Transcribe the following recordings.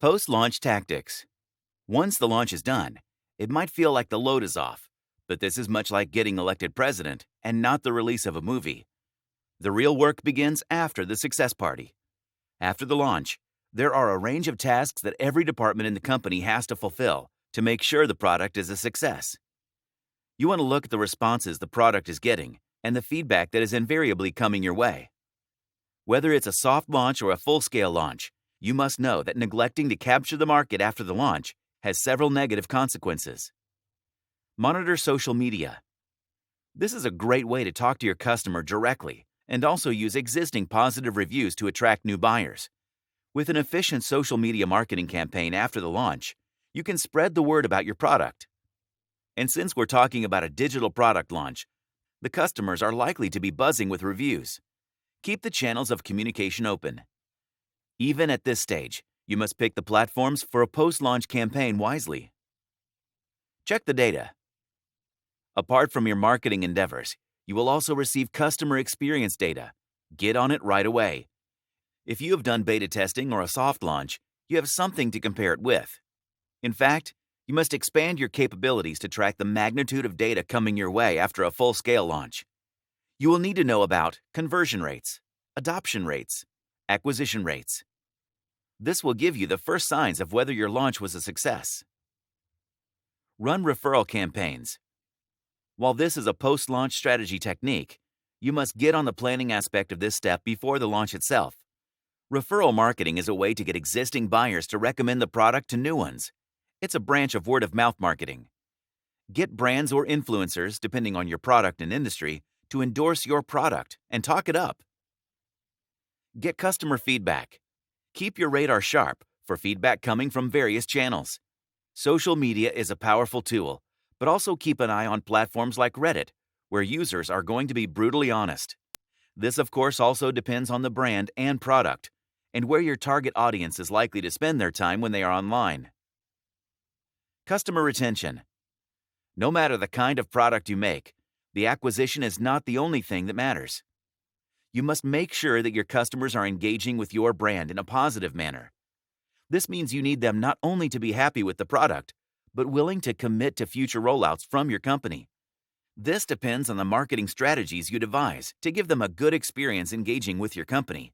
Post-launch tactics. Once the launch is done, it might feel like the load is off, but this is much like getting elected president and not the release of a movie. The real work begins after the success party. After the launch, there are a range of tasks that every department in the company has to fulfill to make sure the product is a success. You want to look at the responses the product is getting and the feedback that is invariably coming your way. Whether it's a soft launch or a full-scale launch, you must know that neglecting to capture the market after the launch has several negative consequences. Monitor social media. This is a great way to talk to your customer directly and also use existing positive reviews to attract new buyers. With an efficient social media marketing campaign after the launch, you can spread the word about your product. And since we're talking about a digital product launch, the customers are likely to be buzzing with reviews. Keep the channels of communication open. Even at this stage, you must pick the platforms for a post-launch campaign wisely. Check the data. Apart from your marketing endeavors, you will also receive customer experience data. Get on it right away. If you have done beta testing or a soft launch, you have something to compare it with. In fact, you must expand your capabilities to track the magnitude of data coming your way after a full-scale launch. You will need to know about conversion rates, adoption rates, acquisition rates. This will give you the first signs of whether your launch was a success. Run referral campaigns. While this is a post-launch strategy technique, you must get on the planning aspect of this step before the launch itself. Referral marketing is a way to get existing buyers to recommend the product to new ones. It's a branch of word-of-mouth marketing. Get brands or influencers, depending on your product and industry, to endorse your product and talk it up. Get customer feedback. Keep your radar sharp for feedback coming from various channels. Social media is a powerful tool, but also keep an eye on platforms like Reddit, where users are going to be brutally honest. This, of course, also depends on the brand and product, and where your target audience is likely to spend their time when they are online. Customer retention. No matter the kind of product you make, the acquisition is not the only thing that matters. You must make sure that your customers are engaging with your brand in a positive manner. This means you need them not only to be happy with the product, but willing to commit to future rollouts from your company. This depends on the marketing strategies you devise to give them a good experience engaging with your company.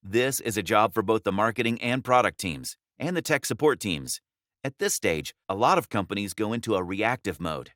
This is a job for both the marketing and product teams and the tech support teams. At this stage, a lot of companies go into a reactive mode.